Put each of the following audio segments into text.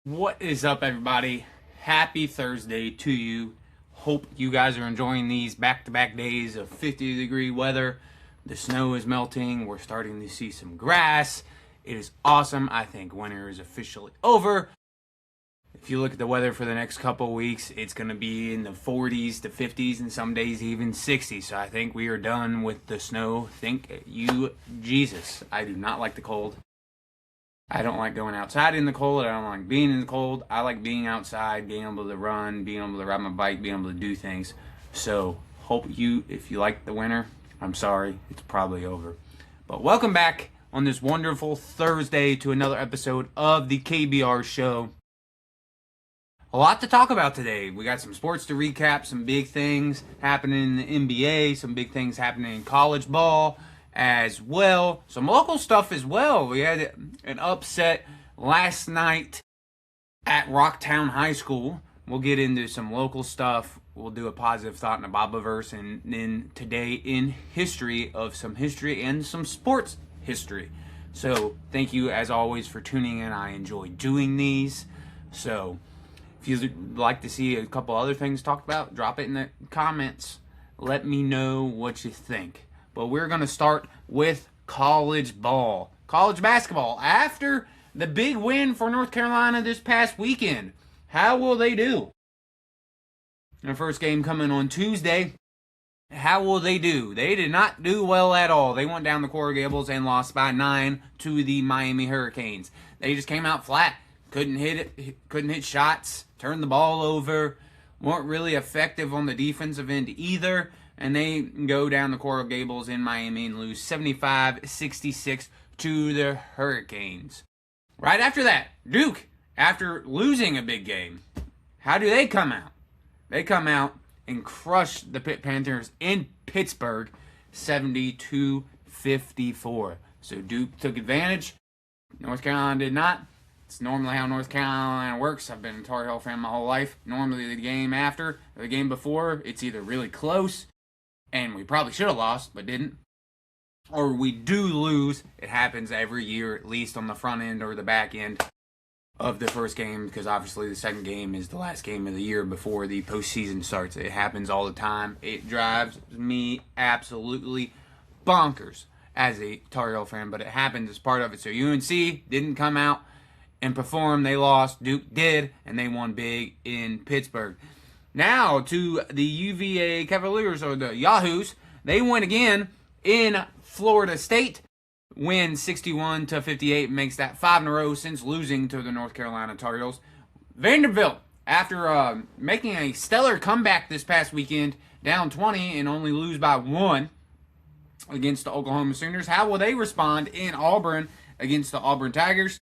What is up, everybody? Happy Thursday to you. Hope you guys are enjoying these back-to-back days of 50-degree weather. The snow is melting. We're starting to see some grass. It is awesome. I think winter is officially over. If you look at the weather for the next couple of weeks, it's going to be in the 40s to 50s and some days even 60s. So I think we are done with the snow. Thank you, Jesus. I do not like the cold. I don't like going outside in the cold. I don't like being in the cold. I like being outside, being able to run, being able to ride my bike, being able to do things. So, if you like the winter, I'm sorry, it's probably over. But welcome back on this wonderful Thursday to another episode of the KBR Show. A lot to talk about today. We got some sports to recap, some big things happening in the NBA, some big things happening in college ball as well. Some local stuff as well. We had an upset last night at Rocktown High School. We'll get into some local stuff. We'll do a positive thought and a Bobaverse, and then today in history of some history and some sports history. So thank you as always for tuning in. I enjoy doing these. So if you'd like to see a couple other things talked about, drop it in the comments. Let me know what you think. But we're going to start with college ball. College basketball. After the big win for North Carolina this past weekend, how will they do? Their first game coming on Tuesday. How will they do? They did not do well at all. They went down the Coral Gables and lost by 9 to the Miami Hurricanes. They just came out flat. Couldn't hit shots, turned the ball over, weren't really effective on the defensive end either. And they go down the Coral Gables in Miami and lose 75-66 to the Hurricanes. Right after that, Duke, after losing a big game, how do they come out? They come out and crush the Pitt Panthers in Pittsburgh 72-54. So Duke took advantage. North Carolina did not. It's normally how North Carolina works. I've been a Tar Heel fan my whole life. Normally the game after or the game before, it's either really close, and we probably should have lost, but didn't, or we do lose. It happens every year, at least on the front end or the back end of the first game, because obviously the second game is the last game of the year before the postseason starts. It happens all the time. It drives me absolutely bonkers as a Tar Heel fan, but it happens as part of it. So UNC didn't come out and perform. They lost. Duke did, and they won big in Pittsburgh. Now to the UVA Cavaliers, or the Yahoos. They win again in Florida State. Win 61-58, makes that 5 in a row since losing to the North Carolina Tar Heels. Vanderbilt, after making a stellar comeback this past weekend, down 20 and only lose by 1 against the Oklahoma Sooners. How will they respond in Auburn against the Auburn Tigers?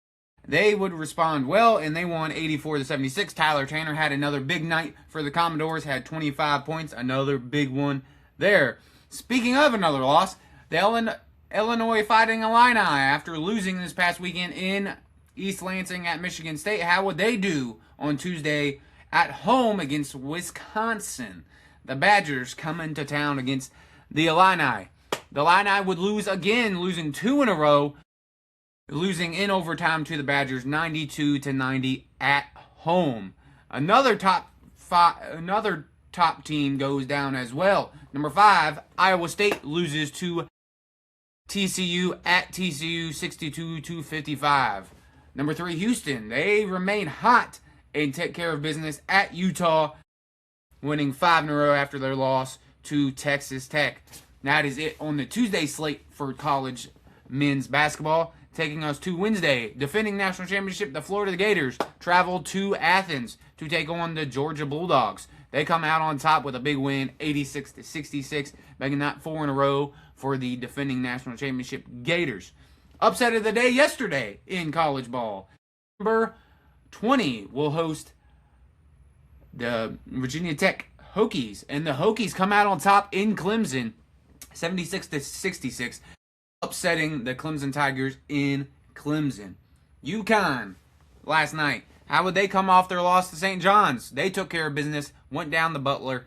They would respond well, and they won 84-76. Tyler Tanner had another big night for the Commodores, had 25 points, another big one there. Speaking of another loss, the Illinois Fighting Illini, after losing this past weekend in East Lansing at Michigan State, how would they do on Tuesday at home against Wisconsin? The Badgers coming to town against the Illini. The Illini would lose again, losing 2 in a row, losing in overtime to the Badgers 92-90 at home. Another top team goes down as well. Number 5, Iowa State loses to TCU at TCU 62-55. Number 3, Houston. They remain hot and take care of business at Utah, winning 5 in a row after their loss to Texas Tech. That is it on the Tuesday slate for college men's basketball. Taking us to Wednesday, defending national championship, the Florida Gators travel to Athens to take on the Georgia Bulldogs. They come out on top with a big win, 86-66, making that 4 in a row for the defending national championship Gators. Upset of the day yesterday in college ball. Number 20 will host the Virginia Tech Hokies, and the Hokies come out on top in Clemson, 76-66. Upsetting the Clemson Tigers in Clemson. UConn last night. How would they come off their loss to St. John's? They took care of business, went down the Butler,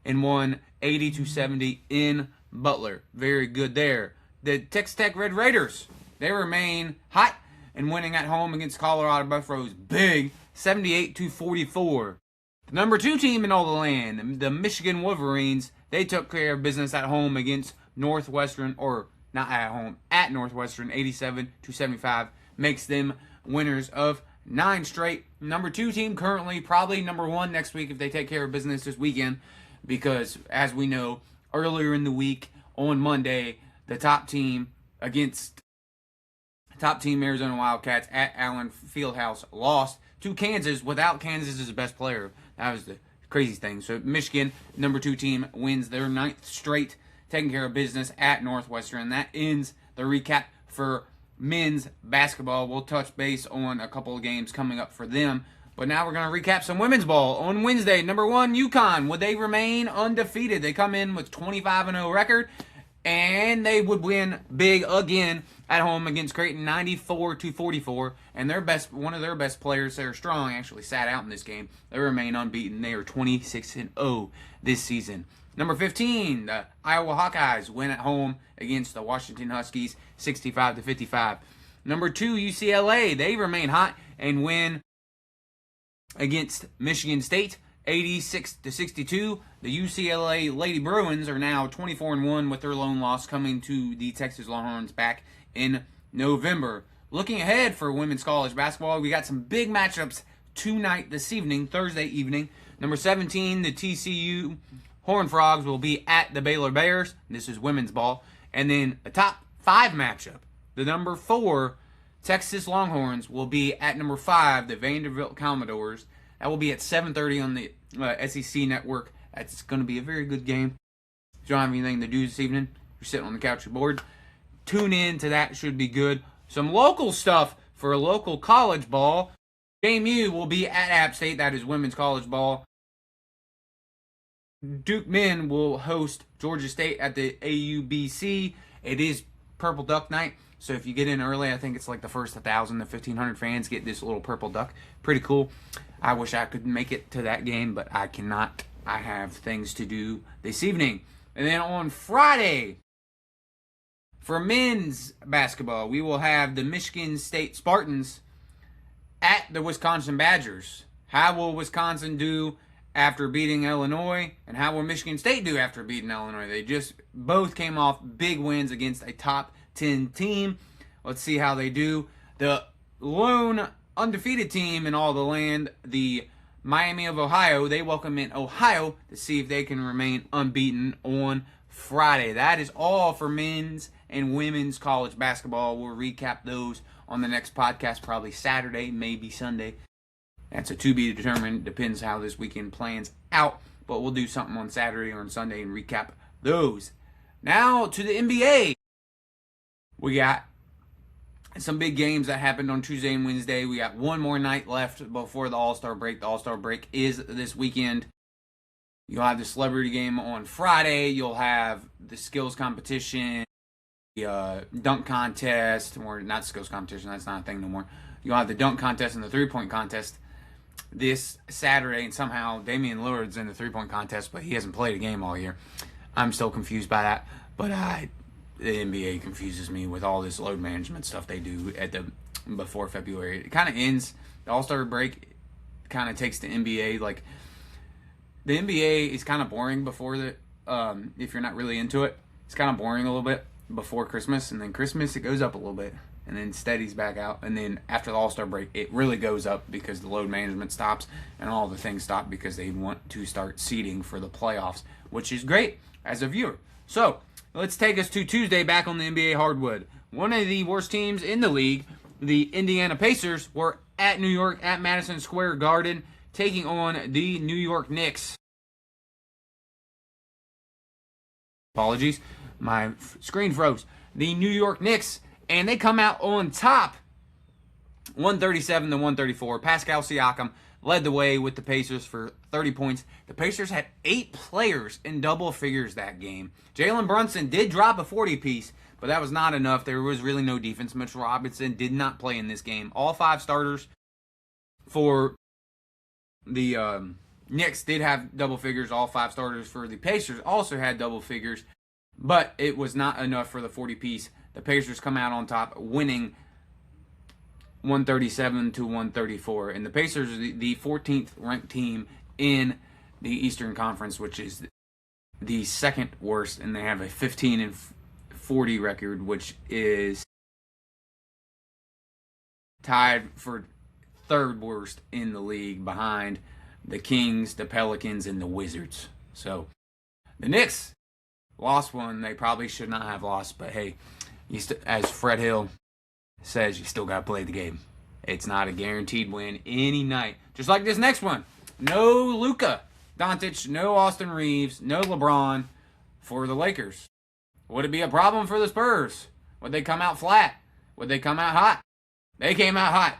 and won 80-70 in Butler. Very good there. The Texas Tech Red Raiders, they remain hot. and winning at home against Colorado Buffaloes big, 78-44. The number 2 team in all the land, the Michigan Wolverines, they took care of business at home against Northwestern, or not at home, at Northwestern, 87-75, makes them winners of 9 straight. Number 2 team currently probably number 1 next week if they take care of business this weekend, because as we know, earlier in the week on Monday, the top team Arizona Wildcats at Allen Fieldhouse lost to Kansas without Kansas' best player. That was the crazy thing. So Michigan, number 2 team, wins their 9th straight, taking care of business at Northwestern. That ends the recap for men's basketball. We'll touch base on a couple of games coming up for them. But now we're going to recap some women's ball. On Wednesday, number 1, UConn. Would they remain undefeated? They come in with 25-0 record, and they would win big again at home against Creighton, 94-44. And one of their best players, Sarah Strong, actually sat out in this game. They remain unbeaten. They are 26-0 this season. Number 15, the Iowa Hawkeyes win at home against the Washington Huskies, 65-55. Number 2, UCLA. They remain hot and win against Michigan State, 86-62. The UCLA Lady Bruins are now 24-1 with their lone loss coming to the Texas Longhorns back in November. Looking ahead for women's college basketball, we got some big matchups tonight, this evening, Thursday evening. Number 17, the TCU Horned Frogs will be at the Baylor Bears. This is women's ball. And then a top 5 matchup, the number 4 Texas Longhorns will be at number 5, the Vanderbilt Commodores. That will be at 7:30 on the SEC network. That's going to be a very good game. If you don't have anything to do this evening, you're sitting on the couch or board, tune in to that. Should be good. Some local stuff for local college ball. JMU will be at App State. That is women's college ball. Duke men will host Georgia State at the AUBC. It is Purple Duck Night, so if you get in early, I think it's like the first 1,000 to 1,500 fans get this little purple duck. Pretty cool. I wish I could make it to that game, but I cannot. I have things to do this evening. And then on Friday, for men's basketball, we will have the Michigan State Spartans at the Wisconsin Badgers. How will Wisconsin do after beating Illinois, and how will Michigan State do after beating Illinois? They just both came off big wins against a top 10 team. Let's see how they do. The lone undefeated team in all the land, the Miami of Ohio, they welcome in Ohio to see if they can remain unbeaten on Friday. That is all for men's and women's college basketball. We'll recap those on the next podcast, probably Saturday, maybe Sunday. That's a to be determined. Depends how this weekend plans out. But we'll do something on Saturday or on Sunday and recap those. Now to the NBA. We got some big games that happened on Tuesday and Wednesday. We got one more night left before the All-Star break. The All-Star break is this weekend. You'll have the celebrity game on Friday. You'll have the skills competition, the dunk contest, or not skills competition. That's not a thing no more. You'll have the dunk contest and the three-point contest this Saturday, and somehow Damian Lillard's in the three-point contest, but he hasn't played a game all year. I'm still confused by that, but the NBA confuses me with all this load management stuff they do before February. It kind of ends, the All-Star break kind of takes the NBA, like, the NBA is kind of boring before if you're not really into it, it's kind of boring a little bit before Christmas, and then Christmas it goes up a little bit, and then steadies back out, and then after the All-Star break it really goes up because the load management stops and all the things stop because they want to start seeding for the playoffs, which is great as a viewer. So let's take us to Tuesday back on the NBA hardwood. One of the worst teams in the league, the Indiana Pacers, were at New York at Madison Square Garden taking on the New York Knicks. Apologies, my screen froze. The New York Knicks, and they come out on top 137-134. Pascal Siakam led the way with the Pacers for 30 points. The Pacers had 8 players in double figures that game. Jalen Brunson did drop a 40-piece, but that was not enough. There was really no defense. Mitchell Robinson did not play in this game. All 5 starters for the Knicks did have double figures. All 5 starters for the Pacers also had double figures, but it was not enough for the 40-piece. The Pacers come out on top, winning 137 to 134. And the Pacers are the 14th ranked team in the Eastern Conference, which is the second worst, and they have a 15-40 record, which is tied for third worst in the league behind the Kings, the Pelicans, and the Wizards. So the Knicks lost one they probably should not have lost, but hey, as Fred Hill says, you still got to play the game. It's not a guaranteed win any night. Just like this next one. No Luka Doncic, no Austin Reeves, no LeBron for the Lakers. Would it be a problem for the Spurs? Would they come out flat? Would they come out hot? They came out hot.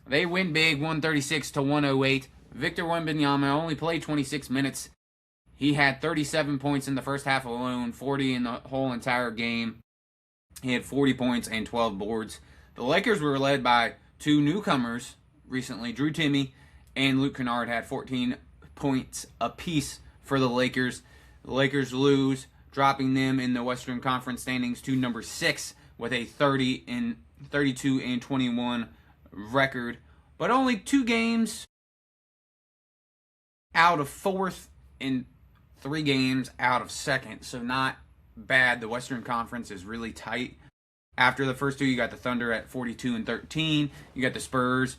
They win big, 136 to 108. Victor Wembanyama only played 26 minutes. He had 37 points in the first half alone, 40 in the whole entire game. He had 40 points and 12 boards. The Lakers were led by two newcomers recently. Drew Timme and Luke Kennard had 14 points apiece for the Lakers. The Lakers lose, dropping them in the Western Conference standings to number 6 with a 32 and 21 record. But only 2 games out of 4th and 3 games out of 2nd. So not bad. The Western Conference is really tight. After the first 2, you got the Thunder at 42 and 13. You got the Spurs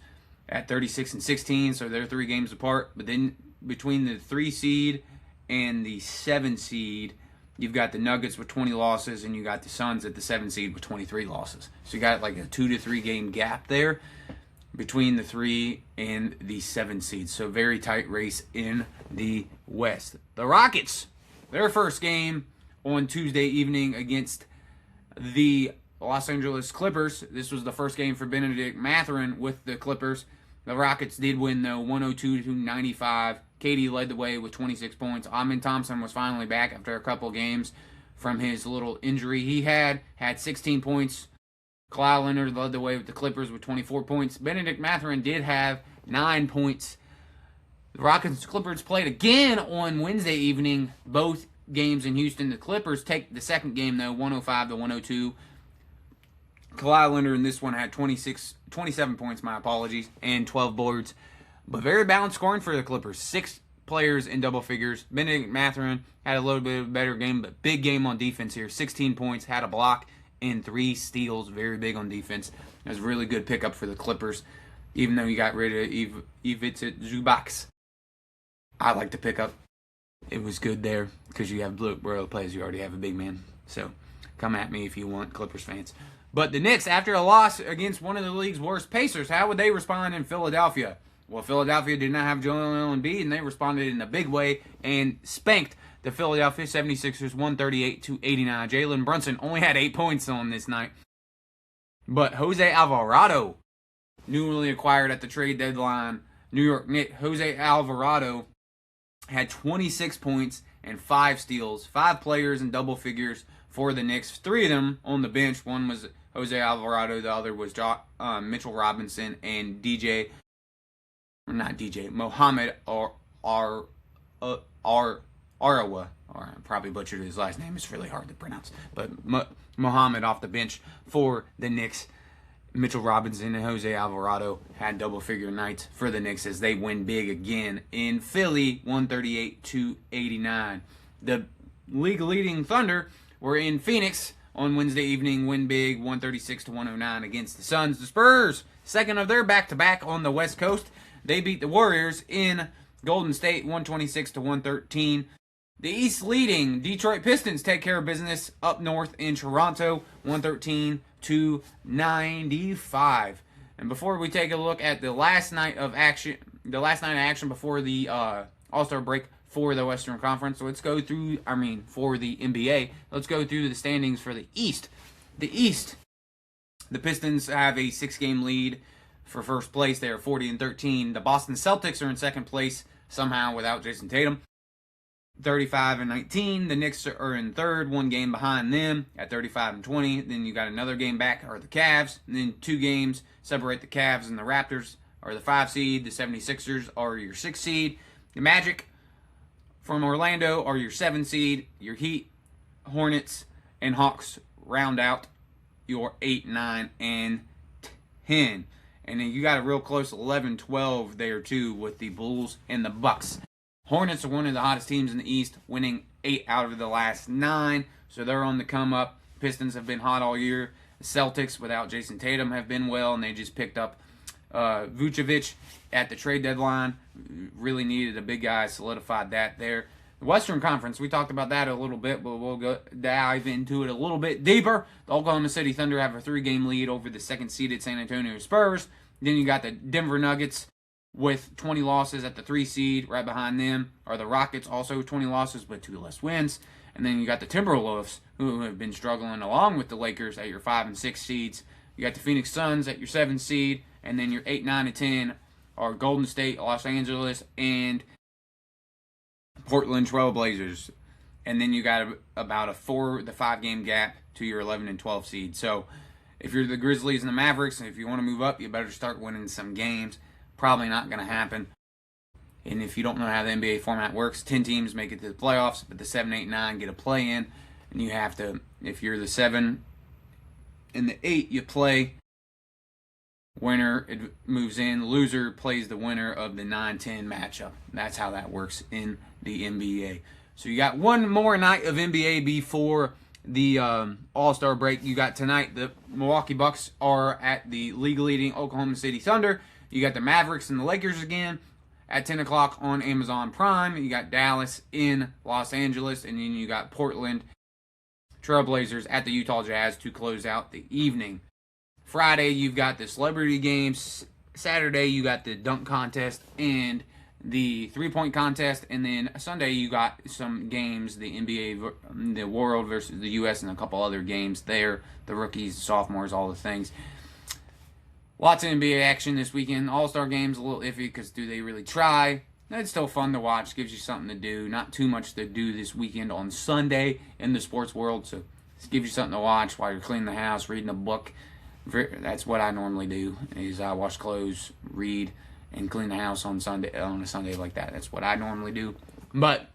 at 36 and 16. So they're 3 games apart. But then between the 3 seed and the 7 seed, you've got the Nuggets with 20 losses, and you got the Suns at the 7 seed with 23 losses. So you got like a 2 to 3 game gap there between the 3 and the 7 seed. So very tight race in the West. The Rockets, their first game on Tuesday evening against the Los Angeles Clippers. This was the first game for Benedict Mathurin with the Clippers. The Rockets did win, though, 102 to 95. KD led the way with 26 points. Amen Thompson was finally back after a couple games from his little injury he had 16 points. Kawhi Leonard led the way with the Clippers with 24 points. Benedict Mathurin did have 9 points. The Rockets and Clippers played again on Wednesday evening, both games in Houston. The Clippers take the second game, though, 105 to 102. Kawhi Leonard in this one had 27 points, my apologies, and 12 boards. But very balanced scoring for the Clippers. 6 players in double figures. Benedict Mathurin had a little bit of a better game, but big game on defense here. 16 points, had a block, and 3 steals. Very big on defense. It was a really good pickup for the Clippers, even though you got rid of Ivica Zubac. I like the pickup. It was good there because you have where plays. You already have a big man. So come at me if you want, Clippers fans. But the Knicks, after a loss against one of the league's worst Pacers, how would they respond in Philadelphia? Well, Philadelphia did not have Joel Embiid, and they responded in a big way and spanked the Philadelphia 76ers 138 to 89. Jalen Brunson only had 8 points on this night. But Jose Alvarado, newly acquired at the trade deadline, New York Knicks, Jose Alvarado had 26 points and 5 steals. 5 players in double figures for the Knicks. 3 of them on the bench. One was Jose Alvarado. The other was Mitchell Robinson and Mohamed Arawa. Or I probably butchered his last name. It's really hard to pronounce. But Mohamed off the bench for the Knicks. Mitchell Robinson and Jose Alvarado had double-figure nights for the Knicks as they win big again in Philly, 138 to 89. The league-leading Thunder were in Phoenix on Wednesday evening, win big, 136 to 109 against the Suns. The Spurs, second of their back-to-back on the West Coast, they beat the Warriors in Golden State, 126 to 113. The East leading Detroit Pistons take care of business up north in Toronto, 113 to 95. And before we take a look at the last night of action before the All-Star break for the Western Conference, so let's go through, for the NBA, let's go through the standings for the East. The East, the Pistons have a 6-game lead for first place. They are 40 and 13. The Boston Celtics are in second place somehow without Jason Tatum, 35 and 19. The Knicks are in third, 1 game behind them at 35 and 20. Then you got another game back are the Cavs. And then 2 games separate the Cavs and the Raptors are the 5 seed. The 76ers are your 6 seed. The Magic from Orlando are your 7 seed. Your Heat, Hornets, and Hawks round out your 8, 9, and 10. And then you got a real close 11-12 there too with the Bulls and the Bucks. Hornets are one of the hottest teams in the East, winning 8 out of the last 9. So they're on the come up. Pistons have been hot all year. The Celtics, without Jason Tatum, have been well, and they just picked up Vucevic at the trade deadline. Really needed a big guy, solidified that there. The Western Conference, we talked about that a little bit, but we'll dive into it a little bit deeper. The Oklahoma City Thunder have a 3-game lead over the second-seeded San Antonio Spurs. Then you got the Denver Nuggets with 20 losses at the 3 seed. Right behind them are the Rockets, also 20 losses but 2 less wins. And then you got the Timberwolves, who have been struggling along with the Lakers at your 5 and 6 seeds. You got the Phoenix Suns at your 7 seed, and then your 8, 9, and 10 are Golden State, Los Angeles, and Portland Trail Blazers. And then you got about a 4 to 5 game gap to your 11 and 12 seed. So if you're the Grizzlies and the Mavericks, and if you want to move up, you better start winning some games. Probably not going to happen. And if you don't know how the NBA format works, 10 teams make it to the playoffs, but the 7, 8, 9 get a play-in. And you have to, if you're the 7 and the 8, you play. Winner it moves in. Loser plays the winner of the 9-10 matchup. That's how that works in the NBA. So you got one more night of NBA before the All-Star break. You got tonight, the Milwaukee Bucks are at the league-leading Oklahoma City Thunder. You got the Mavericks and the Lakers again at 10 o'clock on Amazon Prime. You got Dallas in Los Angeles, and then you got Portland Trailblazers at the Utah Jazz to close out the evening. Friday, you've got the celebrity games. Saturday, you got the dunk contest and the three-point contest. And then Sunday, you got some games, the NBA, the World versus the U.S., and a couple other games there. The rookies, sophomores, all the things. Lots of NBA action this weekend. All-Star games, a little iffy because do they really try? It's still fun to watch. Gives you something to do. Not too much to do this weekend on Sunday in the sports world. So it gives you something to watch while you're cleaning the house, reading a book. That's what I normally do, is I wash clothes, read, and clean the house on a Sunday like that. That's what I normally do. But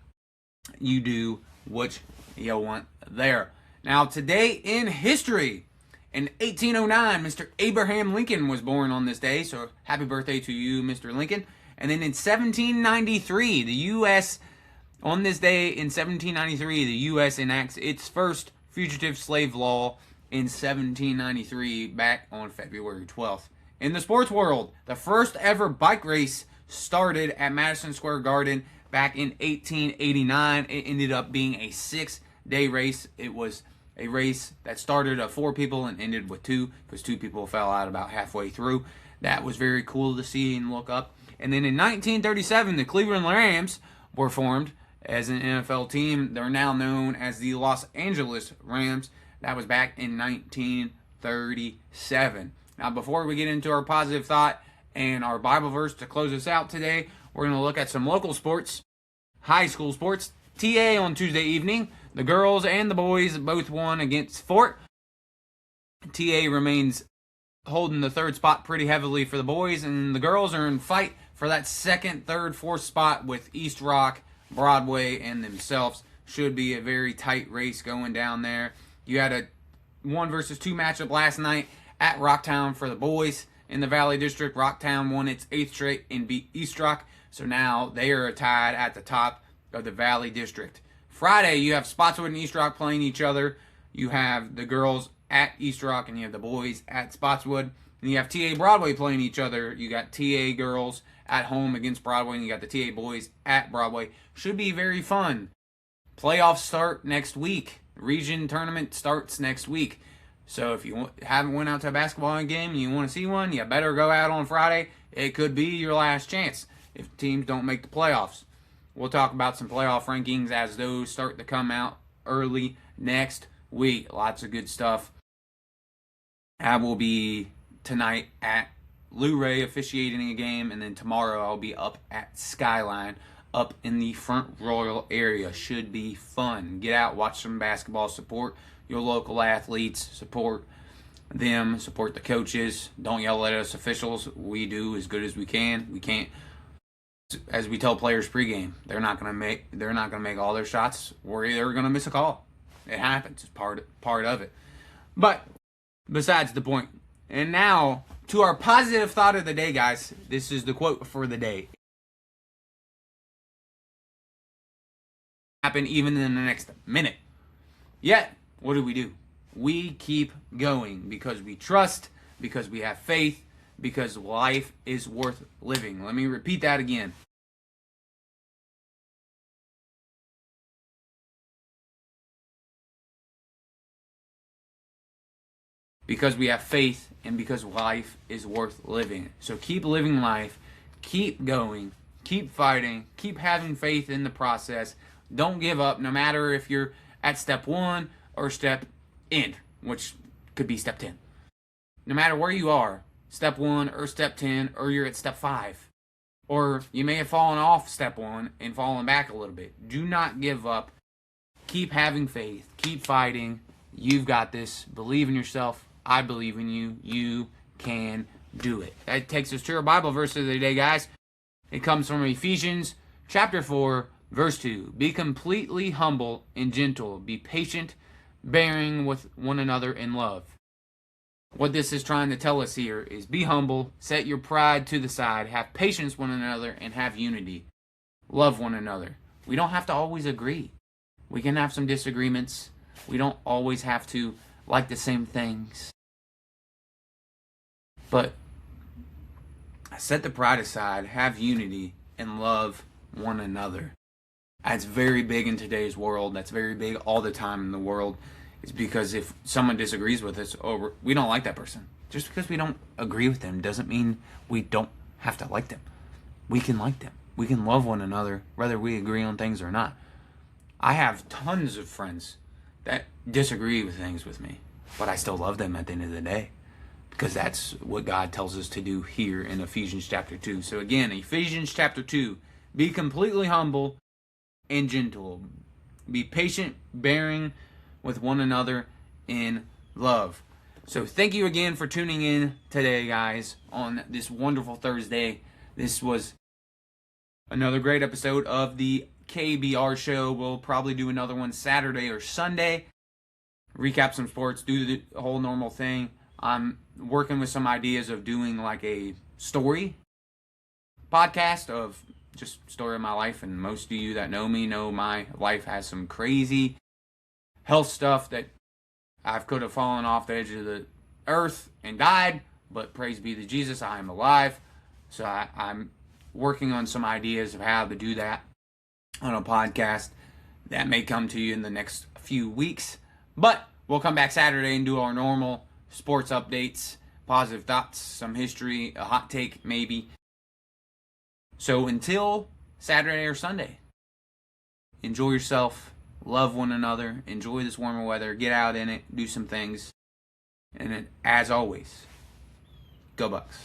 you do what you want there. Now, today in history, in 1809, Mr. Abraham Lincoln was born on this day. So happy birthday to you, Mr. Lincoln. And then in 1793, the U.S., on this day in 1793, the U.S. enacts its first fugitive slave law in 1793, back on February 12th. In the sports world, the first ever bike race started at Madison Square Garden back in 1889. It ended up being a 6-day race. It was a race that started at 4 people and ended with 2, because 2 people fell out about halfway through. That was very cool to see and look up. And then in 1937, the Cleveland Rams were formed as an NFL team. They're now known as the Los Angeles Rams. That was back in 1937. Now, before we get into our positive thought and our Bible verse to close us out today, we're going to look at some local sports, high school sports. TA on Tuesday evening, the girls and the boys both won against Fort. TA remains holding the 3rd spot pretty heavily for the boys, and the girls are in fight for that 2nd, 3rd, 4th spot with East Rock, Broadway, and themselves. Should be a very tight race going down there. You had a 1 versus 2 matchup last night at Rocktown for the boys in the Valley District. Rocktown won its 8th straight and beat East Rock, so now they are tied at the top of the Valley District. Friday, you have Spotswood and East Rock playing each other. You have the girls at East Rock, and you have the boys at Spotswood. And you have TA Broadway playing each other. You got TA girls at home against Broadway, and you got the TA boys at Broadway. Should be very fun. Playoffs start next week. Region tournament starts next week. So if you haven't went out to a basketball game and you want to see one, you better go out on Friday. It could be your last chance if teams don't make the playoffs. We'll talk about some playoff rankings as those start to come out early next week. Lots of good stuff. I will be tonight at Luray officiating a game, and then tomorrow I'll be up at Skyline up in the Front Royal area. Should be fun. Get out, watch some basketball, support your local athletes, support them, support the coaches. Don't yell at us officials. We do as good as we can. We can't, as we tell players pregame, they're not gonna make all their shots, or they're gonna miss a call. It happens. It's part of it. But besides the point. And now to our positive thought of the day, guys. This is the quote for the day. Happen even in the next minute. Yet, what do? We keep going because we trust, because we have faith, because life is worth living. Let me repeat that again. Because we have faith and because life is worth living. So keep living life, keep going, keep fighting, keep having faith in the process. Don't give up, no matter if you're at step 1 or step end, which could be step 10. No matter where you are, step 1 or step 10, or you're at step 5. Or you may have fallen off step 1 and fallen back a little bit. Do not give up. Keep having faith. Keep fighting. You've got this. Believe in yourself. I believe in you. You can do it. That takes us to our Bible verse of the day, guys. It comes from Ephesians chapter 4, verse 2. Be completely humble and gentle. Be patient, bearing with one another in love. What this is trying to tell us here is be humble, set your pride to the side, have patience with one another, and have unity. Love one another. We don't have to always agree. We can have some disagreements. We don't always have to like the same things. But set the pride aside, have unity, and love one another. That's very big in today's world. That's very big all the time in the world. It's because if someone disagrees with us, or we don't like that person, just because we don't agree with them doesn't mean we don't have to like them. We can like them. We can love one another, whether we agree on things or not. I have tons of friends that disagree with things with me, but I still love them at the end of the day, because that's what God tells us to do here in Ephesians chapter 2. So again, Ephesians chapter 2, be completely humble and gentle. Be patient, bearing with one another in love. So thank you again for tuning in today, guys, on this wonderful Thursday. This was another great episode of the KBR Show. We'll probably do another one Saturday or Sunday. Recap some sports, do the whole normal thing. I'm working with some ideas of doing like a story podcast of just story of my life. And most of you that know me know my life has some crazy health stuff that I could have fallen off the edge of the earth and died. But praise be to Jesus, I am alive. So I'm working on some ideas of how to do that on a podcast that may come to you in the next few weeks. But we'll come back Saturday and do our normal sports updates, positive thoughts, some history, a hot take maybe. So until Saturday or Sunday, enjoy yourself, love one another, enjoy this warmer weather, get out in it, do some things. And as always, go Bucks.